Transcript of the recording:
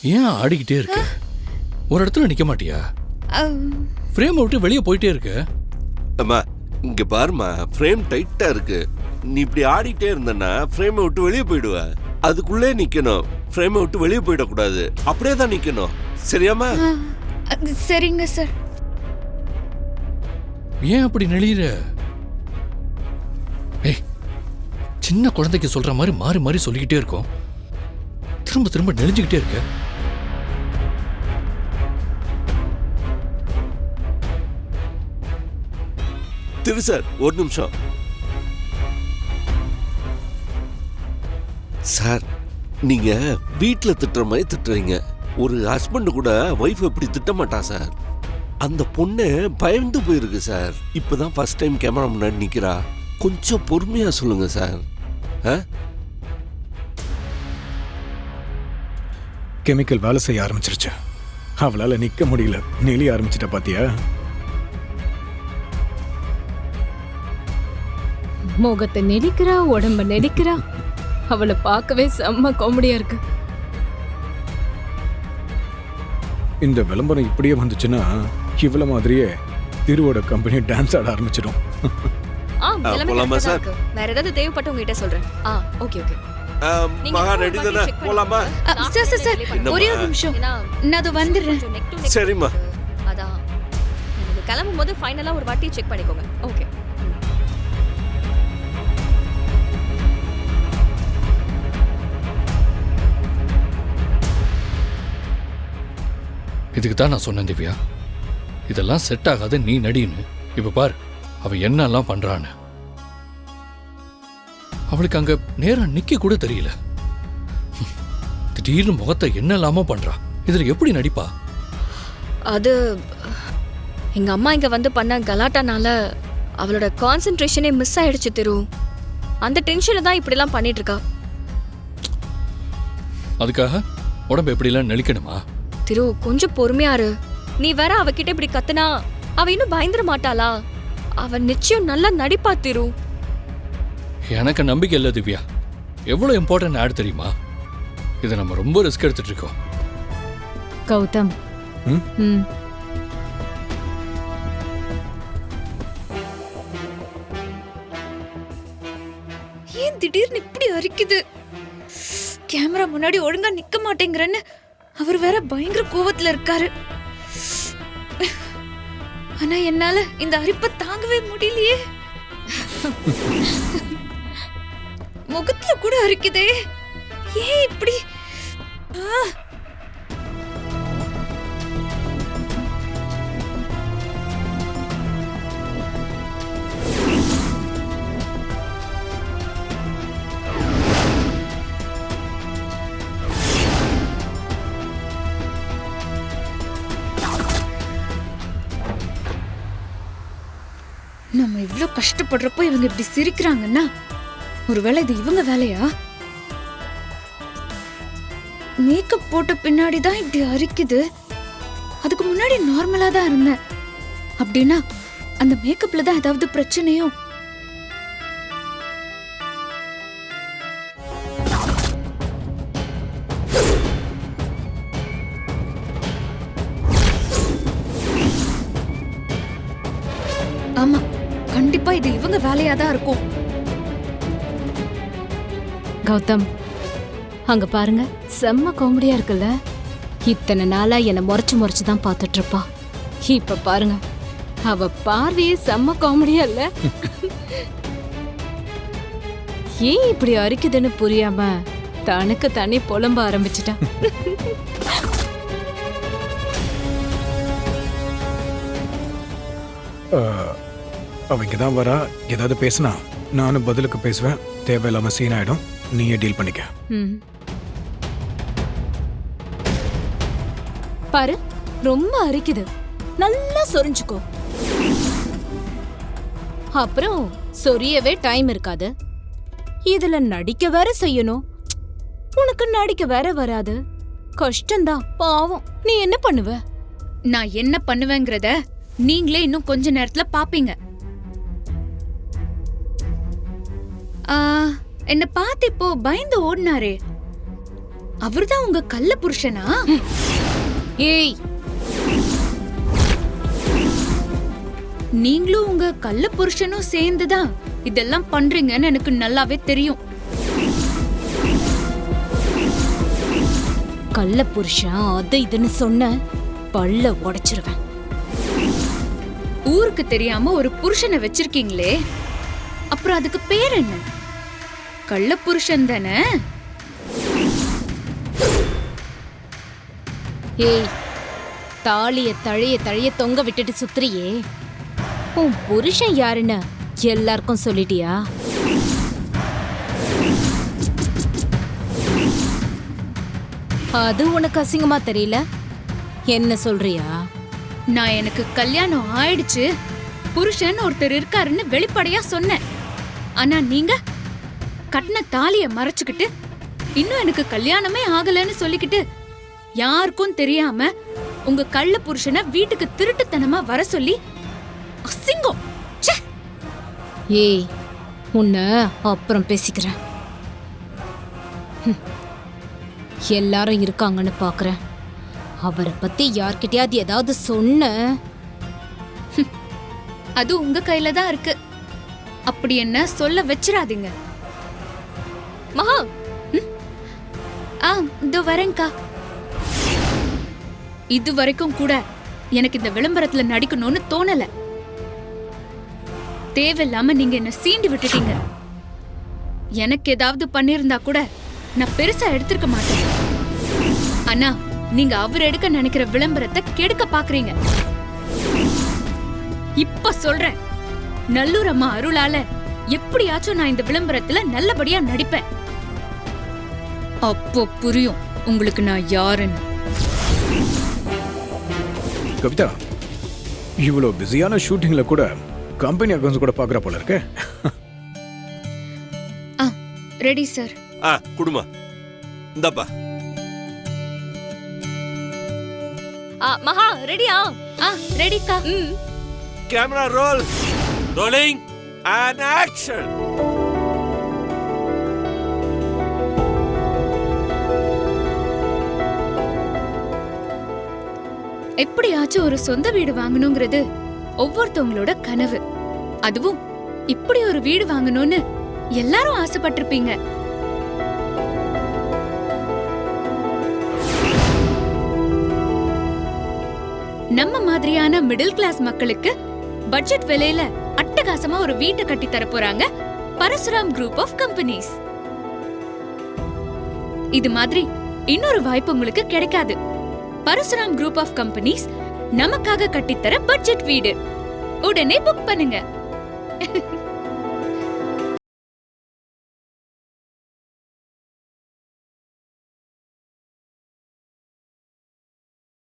ஏன் ஆடிக்கிட்டே இருக்க? ஒரு இடத்துல நிக்க மாட்டியா? ஃப்ரேம் விட்டு வெளியே போயிட்டே இருக்க. அம்மா இங்க பாருமா, ஃப்ரேம் டைட்டா இருக்கு. நீ இப்படி ஆடிட்டே இருந்தனா ஃப்ரேமை விட்டு வெளியே போயிடுவ. அதுக்குள்ளே நிக்கணும், ஃப்ரேமை விட்டு வெளியே போயிடக்கூடாது. அப்படியே தான் நிக்கணும், சரியாமா? சரிங்க சார். ஏன் அப்படி நெளிற? ஏய், சின்ன குழந்தைக்கு சொல்ற மாதிரி மாறி மாறி சொல்லிக்கிட்டே இருக்கோம், திரும்ப திரும்ப நெளிஞ்சுக்கிட்டே இருக்க. திரு சார் ஒரு நிமிஷம் சார். நீங்க வீட்டுல திட்டுற மாதிரி திட்டுறீங்க. ஒரு ஹஸ்பண்ட் கூட ஒய்ஃப் எப்படி திட்ட மாட்டான் சார். அந்த பொண்ணு பயந்து போயிருக்கு சார். இப்பதான் ஃபர்ஸ்ட் டைம் கேமரா முன்னாடி நிக்கிறா. கொஞ்சம் பொறுமையா சொல்லுங்க சார். கெமிக்கல் வேலை செய்ய ஆரம்பிச்சிருச்சு. அவளால நிக்க முடியல, நெளிய ஆரம்பிச்சிட்ட பாத்தியா? முகத்தை நெடிக்கிறா, உடம்ப நெடிக்கிறா. அவளை பார்க்கவே செம்ம காமெடியா இருக்கு. இந்த விளம்பரம் இப்படியே வந்துச்சுன்னா இவ்வளவு மாதிரியே திருவோட கம்பெனி டான்ஸ் ஆட ஆரம்பிச்சிடும். வேற ஏதாவது தேவைப்பட்டு உங்ககிட்ட சொல்றேன். Okay okay. மகா ரெடி தானே? போலாமா? சார் சார் ஒரே ஒரு நிமிஷம், நான் அது வந்துடுறேன். சரிம்மா. அதான் நீங்க கிளம்பும் போது ஃபைனலா ஒரு வாட்டி செக் பண்ணிக்கோங்க. ஓகே. இதுக்கு தான் நான் சொன்னேன் திவ்யா, இதெல்லாம் செட் ஆகாது, நீ நடின்னு. இப்ப பாரு அவ என்னெல்லாம் பண்றான்னு. அவளுக்கு அங்க நேரம் நிக்க கூட தெரியல. திடீர்னு முகத்தை என்னெல்லாமோ பண்றா. இதுல எப்படி நடிப்பா? அது எங்க அம்மா இங்க வந்து பண்ண கலாட்டானால அவளோட கான்சென்ட்ரேஷனே மிஸ் ஆயிடுச்சு திரு. அந்த டென்ஷன்ல தான் இப்படி எல்லாம் பண்ணிட்டு இருக்கா. அதுக்காக உடம்பு எப்படி எல்லாம் நெளிக்கணுமா? திரு கொஞ்சம் பொறுமையா இரு. நீ வேற அவகிட்ட இப்படி கத்துனா அவ இன்னும் பயந்துட மாட்டாளா? அவ நிச்சயம் நல்லா நடிப்பா திரு. எனக்கு நம்பிக்கை இல்லை திவ்யா. எவ்வளவு இம்பார்ட்டன்ட் ஆட் தெரியுமா? இதை நம்ம ரொம்ப ரிஸ்க் எடுத்துட்டு இருக்கோம். கௌதம், ஏன் திடீர்னு இப்படி அரிக்குது? கேமரா முன்னாடி ஒழுங்கா நிக்க மாட்டேங்கிறன்னு அவர் வேற பயங்கர கோவத்துல இருக்காரு. ஆனா என்னால இந்த அரிப்பை தாங்கவே முடியலையே. முகத்துல கூட அரிக்குதே, ஏன் இப்படி? நம்ம இவ்ளோ கஷ்டப்படுறப்போ இவங்க இப்படி சிரிக்கிறாங்கன்னா ஒருவேளை இது இவங்க வேலையா? மேக்கப் போட்ட பின்னாடிதான் இப்படி அரிக்குது. அதுக்கு முன்னாடி நார்மலா தான் இருந்தேன். அப்படின்னா அந்த மேக்கப்ல தான் ஏதாவது பிரச்சனையோ? ஆமா, கண்டிப்பா இது இவங்க வேலையா தான் இருக்கும். கௌதம், அங்க பாருங்க, செம்ம காமெடியா இருக்குல்ல? இத்தனை நாளா என்ன முறைச்சு தான் பார்த்துட்டு இருப்பா. இப்ப பாருங்க, அவ பார்வையே செம்ம காமெடியா இல்ல? ஏன் இப்படி அரிக்குதுன்னு புரியாம தனக்கு தனி புலம்ப ஆரம்பிச்சிட்டா. அவங்க தான் வரா. ஏதாவது பேசினா நானும் பதிலுக்கு பேசுவேன். தேவையில்லாம சீன் ஆயிடும். நீயே டீல் பண்ணிக்க. பாரு, ரொம்ப அரிக்குது. நல்லா சொரிஞ்சுக்கோ. அப்புறம் சொரியவே டைம் இருக்காது. இதுல நடிக்க வேற செய்யணும். உனக்கு நடிக்க வேற வராது. கஷ்டம்தான். பாவம். நீ என்ன பண்ணுவ? நான் என்ன பண்ணுவேங்கிறத நீங்களே இன்னும் கொஞ்ச நேரத்துல பாப்பீங்க. என்ன பார்த்து இப்போ பயந்து ஓடினாரே, அவர்தான் உங்க கள்ள புருஷனா? ஏய், நீங்களும் உங்க கள்ள புருஷனும் சேர்ந்துதான் இதெல்லாம் பண்றீங்கன்னு எனக்கு நல்லாவே தெரியும். கள்ள புருஷன் அது இதுன்னு சொன்ன பல்ல உடைச்சிருவேன். ஊருக்கு தெரியாம ஒரு புருஷனை வச்சிருக்கீங்களே, அப்புறம் அதுக்கு பேர் என்ன? கள்ள புருஷன் தானே? ஏய், தாலிய தழைய தழைய தொங்க விட்டுட்டு சுத்துறியே, உன் புருஷன் யாருன்னு எல்லாருக்கும் சொல்லிட்டியா? அது உனக்கு அசிங்கமா தெரியல? என்ன சொல்றியா? நான் எனக்கு கல்யாணம் ஆயிடுச்சு, புருஷன் ஒருத்தர் இருக்காருன்னு வெளிப்படையா சொன்னேன். ஆனா நீங்க கட்டின தாலிய மறைச்சுக்கிட்டு இன்னும் எனக்கு கல்யாணமே ஆகலன்னு சொல்லிக்கிட்டு யாருக்கும் தெரியாம உங்க கள்ள புருஷனை வீட்டுக்கு திருட்டுத்தனமா வர சொல்லி அசிங்கம். ச்சே! ஏய், உன்னை அப்புறம் பேசிக்கிறேன். எல்லாரும் இருக்காங்கன்னு பாக்குறேன். அவரை பத்தி யார்கிட்டயாவது ஏதாவது சொன்ன அது உங்க கையில தான் இருக்கு. அப்படி என்ன சொல்ல வச்சிராதீங்க. மகா, இதோ வரேன்க்கா. இது வரைக்கும் கூட எனக்கு இந்த விளம்பரத்துல நடிக்கணும்னு தோணல. தேவையில்லாம நீங்க என்ன சீண்டி விட்டுட்டீங்க. எனக்கு ஏதாவது பண்ணிருந்தா கூட நான் பெருசா எடுத்திருக்க மாட்டேன். ஆனா நீங்க அவர் எடுக்க நினைக்கிற விளம்பரத்தை கெடுக்க பாக்குறீங்க. இப்ப சொல்றேன், நல்லூர் அம்மா அருளால எப்படியாச்சும் நான் இந்த விளம்பரத்துல நல்லபடியா நடிப்பேன். அப்போ புரியும் உங்களுக்கு நான் யாருன்னு. கவிதா, இவ்வளோ பிஸியான ஷூட்டிங்ல கூட கம்பெனி அக்கௌண்ட்ஸ் கூட பார்க்குற போல இருக்கே. Ready sir. குடுமா இந்தாப்பா. மகா ரெடியா? ரெடிக்கா. Camera roll, rolling and action. எப்படியாச்சும் ஒரு சொந்த வீடு வாங்கணுங்கிறது ஒவ்வொருத்தவங்களோட கனவு. அதுவும் இப்படி ஒரு வீடு வாங்கணும்னு எல்லாரும் ஆசைப்பட்டிருப்பீங்க. நம்ம மாதிரியான மிடில் கிளாஸ் மக்களுக்கு பட்ஜெட் விலையில அட்டகாசமா ஒரு வீட்டை கட்டி தர போறாங்க பரசுராம் குரூப் ஆஃப் கம்பெனிஸ். இது மாதிரி இன்னொரு வாய்ப்பு உங்களுக்கு கிடைக்காது. பரசுராம் குரூப் ஆஃப் கம்பெனிஸ் நமக்காக கட்டித்தர பட்ஜெட் வீடு. உடனே புக் பண்ணுங்க.